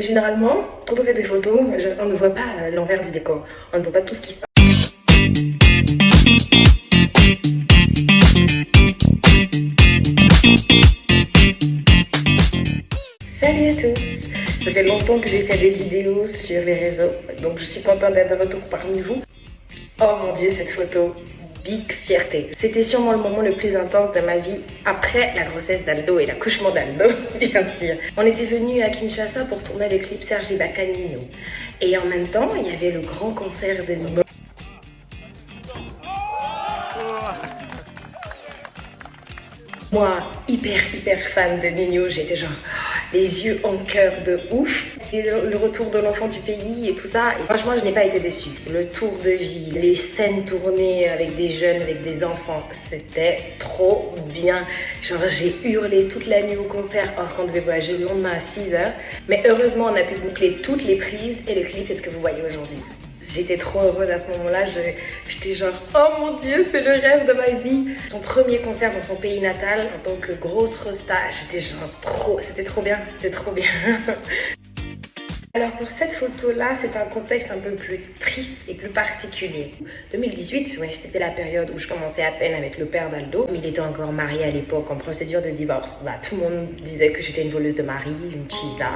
Généralement, quand on fait des photos, on ne voit pas l'envers du décor. On ne voit pas tout ce qui se passe. Salut à tous! Ça fait longtemps que j'ai fait des vidéos sur les réseaux, donc je suis contente d'être de retour parmi vous. Oh mon dieu, cette photo! Big fierté. C'était sûrement le moment le plus intense de ma vie après la grossesse d'Aldo et l'accouchement d'Aldo, bien sûr. On était venu à Kinshasa pour tourner le clip Serge Ibaka Nino. Et en même temps, il y avait le grand concert de Nino. Moi, hyper fan de Nino, j'étais genre les yeux en cœur de ouf. C'est le retour de l'enfant du pays et tout ça. Et franchement, je n'ai pas été déçue. Le tour de vie, les scènes tournées avec des jeunes, avec des enfants, c'était trop bien. Genre, j'ai hurlé toute la nuit au concert alors qu'on devait voyager le lendemain à 6h. Mais heureusement, on a pu boucler toutes les prises et le clip est ce que vous voyez aujourd'hui. J'étais trop heureuse à ce moment-là, j'étais genre « Oh mon Dieu, c'est le rêve de ma vie !» Son premier concert dans son pays natal en tant que grosse rosta, j'étais genre c'était trop bien, c'était trop bien. Alors pour cette photo-là, c'est un contexte un peu plus triste et plus particulier. 2018, ouais, c'était la période où je commençais à peine avec le père d'Aldo, mais il était encore marié à l'époque en procédure de divorce. Bah, tout le monde disait que j'étais une voleuse de mari, une chisa.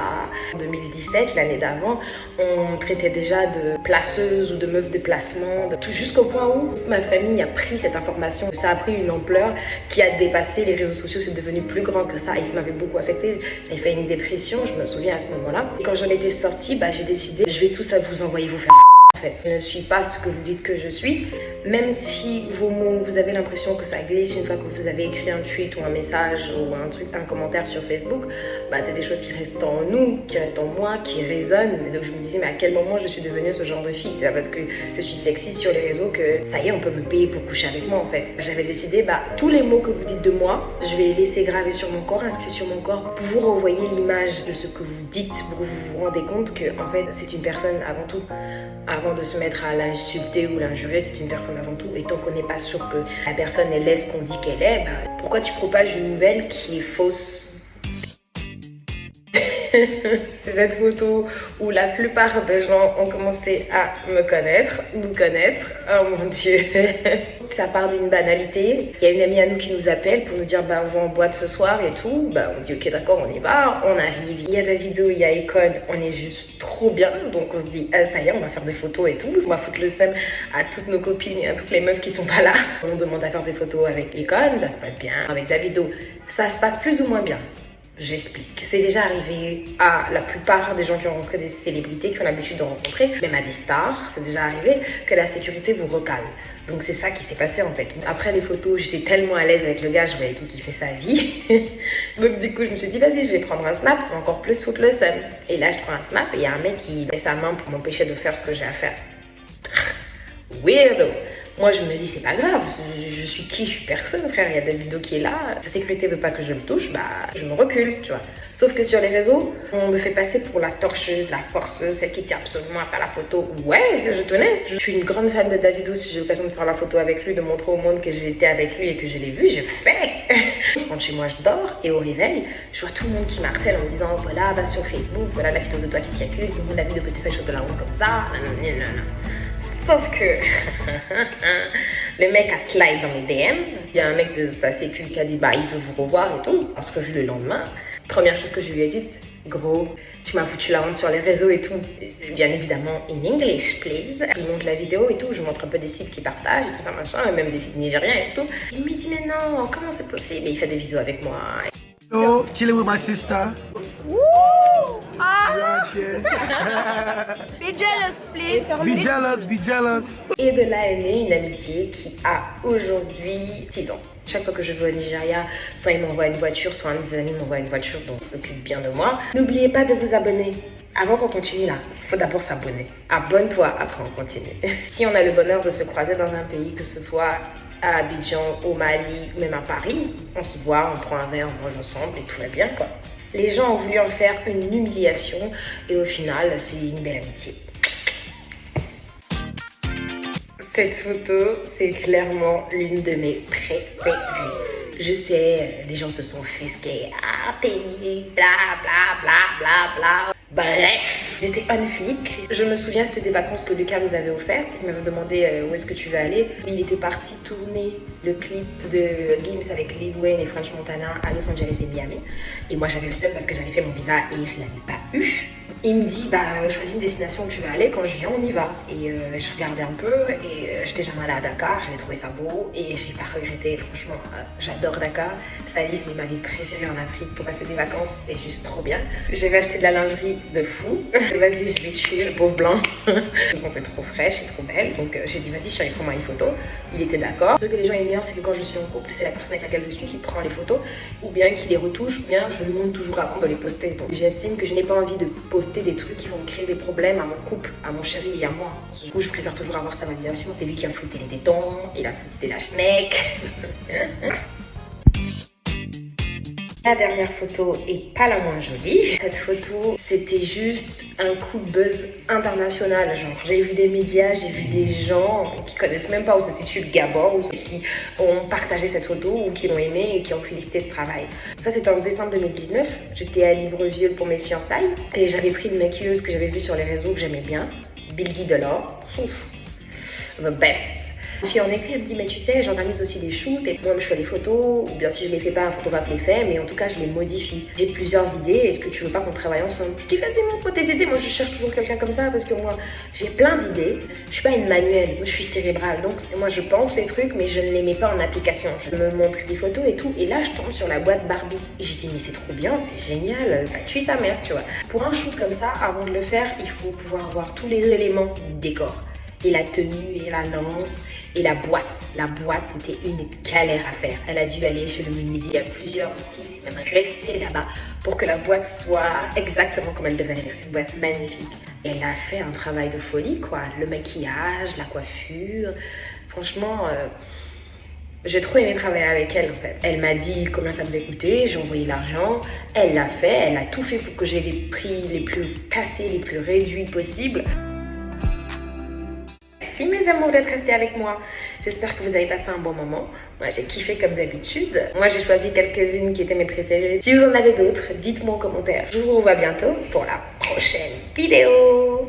En 2017, l'année d'avant, on traitait déjà de placeuse ou de meuf de placement, jusqu'au point où ma famille a pris cette information. Ça a pris une ampleur qui a dépassé les réseaux sociaux, c'est devenu plus grand que ça et ça m'avait beaucoup affecté. J'avais fait une dépression, je me souviens à ce moment-là. Et quand j'en étais sortie, bah, j'ai décidé, je vais tous à vous envoyer vous faire en fait. Je ne suis pas ce que vous dites que je suis, même si vos mots, vous avez l'impression que ça glisse une fois que vous avez écrit un tweet ou un message ou un commentaire sur Facebook, bah, c'est des choses qui restent en nous, qui restent en moi, qui résonnent. Et donc je me disais, mais à quel moment je suis devenue ce genre de fille? C'est pas parce que je suis sexy sur les réseaux que ça y est, on peut me payer pour coucher avec moi en fait. J'avais décidé, bah, tous les mots que vous dites de moi, je vais les laisser graver sur mon corps, inscrits sur mon corps, pour vous renvoyer l'image de ce que vous dites, pour que vous vous rendez compte que en fait, c'est une personne avant tout. Avant de se mettre à l'insulter ou l'injurier, c'est une personne avant tout. Et tant qu'on n'est pas sûr que la personne est ce qu'on dit qu'elle est, bah, pourquoi tu propages une nouvelle qui est fausse? C'est cette photo où la plupart des gens ont commencé à me connaître, nous connaître. Oh mon Dieu. Ça part d'une banalité. Il y a une amie à nous qui nous appelle pour nous dire bah, on va en boîte ce soir et tout. Bah, on dit ok d'accord, on y va. On arrive. Il y a Davido, il y a Econ. On est juste trop bien. Donc on se dit ah, ça y est, on va faire des photos et tout. On va foutre le seum à toutes nos copines et à toutes les meufs qui sont pas là. On demande à faire des photos avec Econ. Ça se passe bien. Avec Davido, ça se passe plus ou moins bien. J'explique. C'est déjà arrivé à la plupart des gens qui ont rencontré des célébrités, qui ont l'habitude de rencontrer, même à des stars, c'est déjà arrivé que la sécurité vous recale. Donc c'est ça qui s'est passé en fait. Après les photos, j'étais tellement à l'aise avec le gars, je voyais qui fait sa vie. Donc du coup, je me suis dit, vas-y, je vais prendre un snap, c'est encore plus foutre le seum. Et là, je prends un snap et il y a un mec qui met sa main pour m'empêcher de faire ce que j'ai à faire. Weirdo. Moi, je me dis, c'est pas grave, je suis qui? Je suis personne, frère. Il y a Davido qui est là, sa sécurité veut pas que je le touche, bah, je me recule, tu vois. Sauf que sur les réseaux, on me fait passer pour la torcheuse, la forceuse, celle qui tient absolument à faire la photo. Ouais, je tenais. Je suis une grande fan de Davido. Si j'ai l'occasion de faire la photo avec lui, de montrer au monde que j'étais avec lui et que je l'ai vu, je fais. Je rentre chez moi, je dors, et au réveil, je vois tout le monde qui m'harcèle en me disant, voilà, va sur Facebook, voilà la vidéo de toi qui circule, tout le monde a vu de que tu fais chose de la route comme ça, nanana. Sauf que le mec a slide dans mes DM. Il y a un mec de sa sécu qui a dit bah il veut vous revoir et tout. On se revu le lendemain. Première chose que je lui ai dite, gros, tu m'as foutu la honte sur les réseaux et tout. Bien évidemment, in English, please. Je lui montre la vidéo et tout. Je montre un peu des sites qui partagent et tout ça machin, et même des sites nigériens et tout. Il me dit mais non, comment c'est possible? Et il fait des vidéos avec moi. Hello, chilling with my sister. Woo! Ah! Be jealous, please. Be jealous, be jealous. Et de là est née une amitié qui a aujourd'hui 6 ans. Chaque fois que je vais au Nigeria, soit il m'envoie une voiture, soit un de ses amis m'envoie une voiture, donc il s'occupe bien de moi. N'oubliez pas de vous abonner. Avant qu'on continue là, il faut d'abord s'abonner. Abonne-toi, après on continue. Si on a le bonheur de se croiser dans un pays, que ce soit à Abidjan, au Mali, ou même à Paris, on se voit, on prend un verre, on mange ensemble et tout va bien quoi. Les gens ont voulu en faire une humiliation et au final, c'est une belle amitié. Cette photo, c'est clairement l'une de mes préférées. Je sais, les gens se sont offusqués. Ah, t'es bla bla bla bla bla. Bref, j'étais on flic. Je me souviens, c'était des vacances que Lucas nous avait offertes. Il m'avait demandé où est-ce que tu veux aller. Il était parti tourner le clip de Gims avec Lil Wayne et French Montana à Los Angeles et Miami. Et moi, j'avais le seum parce que j'avais fait mon visa et je l'avais pas eu. Il me dit, choisis une destination où tu veux aller, quand je viens, on y va. Et je regardais un peu et j'étais jamais allée à Dakar, j'avais trouvé ça beau et j'ai pas regretté, franchement, j'adore Dakar. Sali, c'est ma ville préférée en Afrique pour passer des vacances, c'est juste trop bien. J'avais acheté de la lingerie de fou. Vas-y, je vais tuer le pauvre blanc. Je me sentais trop fraîche et trop belle, donc j'ai dit, vas-y, chérie, prends-moi une photo. Il était d'accord. Ce que les gens aiment bien, c'est que quand je suis en couple, c'est la personne avec laquelle je suis qui prend les photos, ou bien qui les retouche, ou bien je lui montre toujours avant de les poster. Donc j'estime que je n'ai pas envie de poster des trucs qui vont créer des problèmes à mon couple, à mon chéri et à moi. Du coup, je préfère toujours avoir sa validation. C'est lui qui a flouté les tétons, il a flouté la schneck. La dernière photo est pas la moins jolie. Cette photo, c'était juste un coup de buzz international. Genre, j'ai vu des médias, j'ai vu des gens qui connaissent même pas où se situe le Gabon, ou ceux qui ont partagé cette photo, ou qui l'ont aimé et qui ont félicité ce travail. Ça, c'était en décembre 2019. J'étais à Libreville pour mes fiançailles et j'avais pris une maquilleuse que j'avais vue sur les réseaux que j'aimais bien, Billy Delors. The best. Puis en écrit, elle me dit, mais tu sais, j'organise aussi des shoots et moi je fais les photos, ou bien si je les fais pas, un photographe les fait, mais en tout cas je les modifie. J'ai plusieurs idées, est-ce que tu veux pas qu'on travaille ensemble? Je dis, vas-y, montre-moi tes idées, moi je cherche toujours quelqu'un comme ça parce que moi j'ai plein d'idées. Je suis pas une manuelle, moi je suis cérébrale, donc moi je pense les trucs mais je ne les mets pas en application. Je me montre des photos et tout, et là je tombe sur la boîte Barbie. Et je dis, mais c'est trop bien, c'est génial, ça tue sa mère, tu vois. Pour un shoot comme ça, avant de le faire, il faut pouvoir avoir tous les éléments du décor. Et la tenue, et la lance, et la boîte. La boîte, c'était une galère à faire. Elle a dû aller chez le menuisier à plusieurs reprises, même rester là-bas pour que la boîte soit exactement comme elle devait être. Une boîte magnifique. Et elle a fait un travail de folie, quoi. Le maquillage, la coiffure. Franchement, j'ai trop aimé travailler avec elle, en fait. Elle m'a dit combien ça devait coûter, j'ai envoyé l'argent. Elle l'a fait, elle a tout fait pour que j'ai les prix les plus cassés, les plus réduits possibles. Merci mes amours d'être restés avec moi. J'espère que vous avez passé un bon moment. Moi j'ai kiffé comme d'habitude. Moi j'ai choisi quelques-unes qui étaient mes préférées. Si vous en avez d'autres, dites-moi en commentaire. Je vous revois bientôt pour la prochaine vidéo.